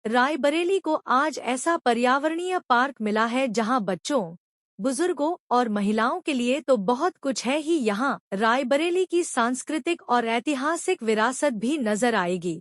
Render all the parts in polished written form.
रायबरेली को आज ऐसा पर्यावरणीय पार्क मिला है जहां बच्चों, बुजुर्गों और महिलाओं के लिए तो बहुत कुछ है ही। यहाँ रायबरेली की सांस्कृतिक और ऐतिहासिक विरासत भी नजर आएगी।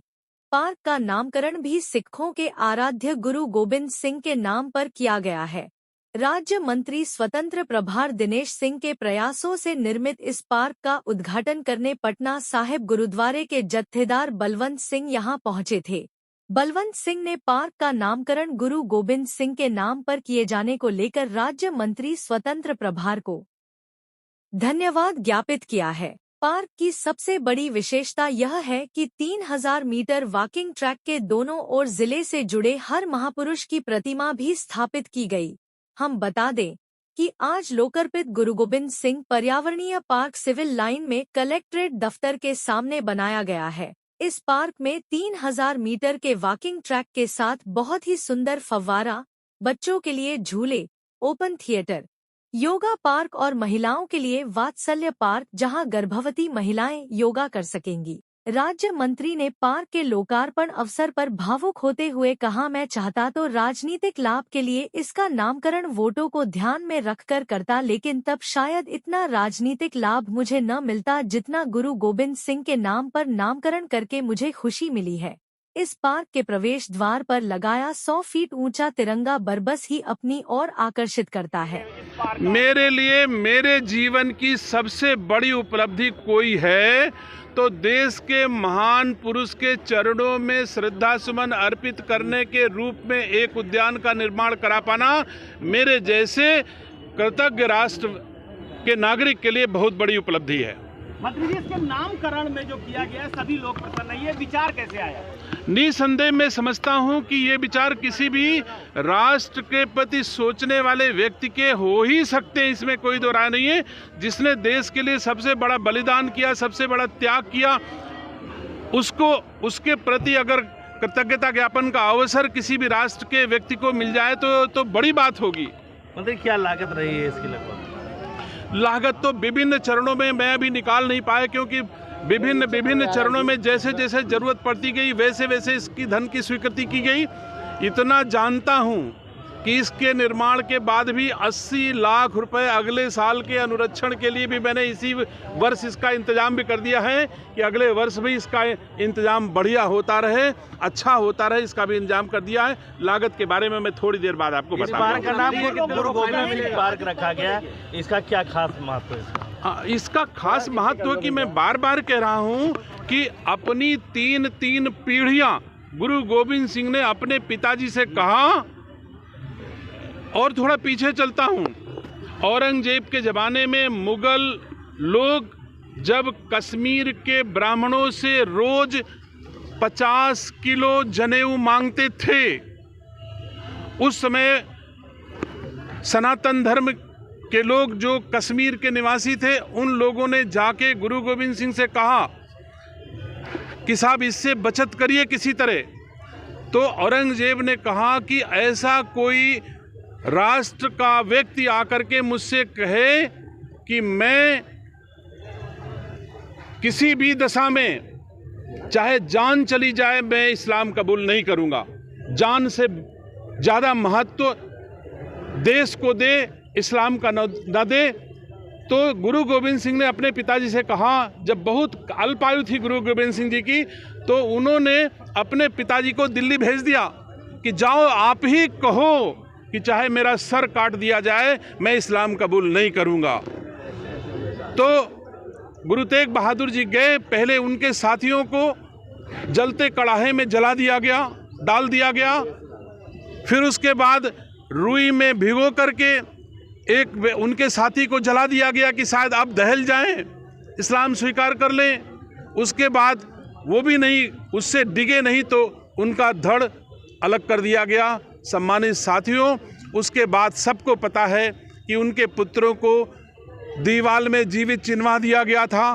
पार्क का नामकरण भी सिखों के आराध्य गुरु गोबिंद सिंह के नाम पर किया गया है। राज्य मंत्री स्वतंत्र प्रभार दिनेश सिंह के प्रयासों से निर्मित इस पार्क का उद्घाटन करने पटना साहिब गुरुद्वारे के जत्थेदार बलवंत सिंह यहां पहुंचे थे। बलवंत सिंह ने पार्क का नामकरण गुरु गोबिंद सिंह के नाम पर किए जाने को लेकर राज्य मंत्री स्वतंत्र प्रभार को धन्यवाद ज्ञापित किया है। पार्क की सबसे बड़ी विशेषता यह है कि 3000 मीटर वॉकिंग ट्रैक के दोनों ओर जिले से जुड़े हर महापुरुष की प्रतिमा भी स्थापित की गई। हम बता दें कि आज लोकार्पित गुरु गोबिंद सिंह पर्यावरणीय पार्क सिविल लाइन में कलेक्ट्रेट दफ्तर के सामने बनाया गया है। इस पार्क में 3000 मीटर के वॉकिंग ट्रैक के साथ बहुत ही सुंदर फव्वारा, बच्चों के लिए झूले, ओपन थिएटर, योगा पार्क और महिलाओं के लिए वात्सल्य पार्क जहां गर्भवती महिलाएं योगा कर सकेंगी। राज्य मंत्री ने पार्क के लोकार्पण अवसर पर भावुक होते हुए कहा, मैं चाहता तो राजनीतिक लाभ के लिए इसका नामकरण वोटों को ध्यान में रखकर करता, लेकिन तब शायद इतना राजनीतिक लाभ मुझे न मिलता जितना गुरु गोबिंद सिंह के नाम पर नामकरण करके मुझे खुशी मिली है। इस पार्क के प्रवेश द्वार पर लगाया 100 फीट ऊंचा तिरंगा बरबस ही अपनी ओर आकर्षित करता है। मेरे लिए मेरे जीवन की सबसे बड़ी उपलब्धि कोई है तो देश के महान पुरुष के चरणों में श्रद्धा सुमन अर्पित करने के रूप में एक उद्यान का निर्माण करा पाना मेरे जैसे कृतज्ञ राष्ट्र के नागरिक के लिए बहुत बड़ी उपलब्धि है। मंत्री जी, इसके नामकरण में जो किया गया सभी लोग प्रसन्न है, ये विचार कैसे आया? निसंदेह मैं समझता हूं कि ये विचार किसी भी राष्ट्र के प्रति सोचने वाले व्यक्ति के हो ही सकते हैं, इसमें कोई दो राय नहीं है। जिसने देश के लिए सबसे बड़ा बलिदान किया, सबसे बड़ा त्याग किया, उसके प्रति अगर कृतज्ञता ज्ञापन का अवसर किसी भी राष्ट्र के व्यक्ति को मिल जाए तो बड़ी बात होगी। मंत्री, क्या लागत रही है इसकी? लगभग लागत तो विभिन्न चरणों में मैं अभी निकाल नहीं पाया, क्योंकि विभिन्न चरणों में जैसे जैसे जरूरत पड़ती गई वैसे वैसे इसकी धन की स्वीकृति की गई। इतना जानता हूं कि इसके निर्माण के बाद भी 80 लाख रुपए अगले साल के अनुरक्षण के लिए भी मैंने इसी वर्ष इसका इंतजाम भी कर दिया है कि अगले वर्ष भी इसका इंतजाम बढ़िया होता रहे, अच्छा होता रहे, इसका भी इंतजाम कर दिया है। लागत के बारे में मैं थोड़ी देर बाद आपको बताऊंगा। पार्क का नाम गुरु गोबिंद सिंह पार्क रखा गया, इसका क्या खास महत्व है? इसका खास महत्व कि मैं बार बार कह रहा हूं कि अपनी तीन पीढ़ियां गुरु गोबिंद सिंह ने अपने पिताजी से कहा। और थोड़ा पीछे चलता हूं, औरंगजेब के ज़माने में मुगल लोग जब कश्मीर के ब्राह्मणों से रोज 50 किलो जनेऊ मांगते थे, उस समय सनातन धर्म के लोग जो कश्मीर के निवासी थे, उन लोगों ने जाके गुरु गोबिंद सिंह से कहा कि साहब इससे बचत करिए किसी तरह। तो औरंगजेब ने कहा कि ऐसा कोई राष्ट्र का व्यक्ति आकर के मुझसे कहे कि मैं किसी भी दशा में चाहे जान चली जाए मैं इस्लाम कबूल नहीं करूंगा। जान से ज़्यादा महत्व देश को दे, इस्लाम का न दे। तो गुरु गोबिंद सिंह ने अपने पिताजी से कहा, जब बहुत अल्पायु थी गुरु गोबिंद सिंह जी की, तो उन्होंने अपने पिताजी को दिल्ली भेज दिया कि जाओ आप ही कहो कि चाहे मेरा सर काट दिया जाए मैं इस्लाम कबूल नहीं करूंगा। तो गुरु तेग बहादुर जी गए, पहले उनके साथियों को जलते कड़ाहे में जला दिया गया, डाल दिया गया, फिर उसके बाद रुई में भिगो करके एक उनके साथी को जला दिया गया कि शायद अब दहल जाएं, इस्लाम स्वीकार कर लें। उसके बाद वो भी नहीं, उससे डिगे नहीं तो उनका धड़ अलग कर दिया गया। सम्मानित साथियों, उसके बाद सबको पता है कि उनके पुत्रों को दीवाल में जीवित चिनवा दिया गया था।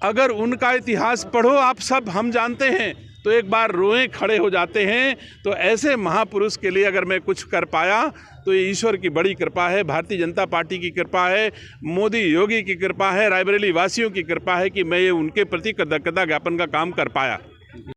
अगर उनका इतिहास पढ़ो आप सब, हम जानते हैं, तो एक बार रोए खड़े हो जाते हैं। तो ऐसे महापुरुष के लिए अगर मैं कुछ कर पाया तो ये ईश्वर की बड़ी कृपा है, भारतीय जनता पार्टी की कृपा है, मोदी योगी की कृपा है, रायबरेली वासियों की कृपा है कि मैं ये उनके प्रति कृतज्ञता ज्ञापन का काम कर पाया।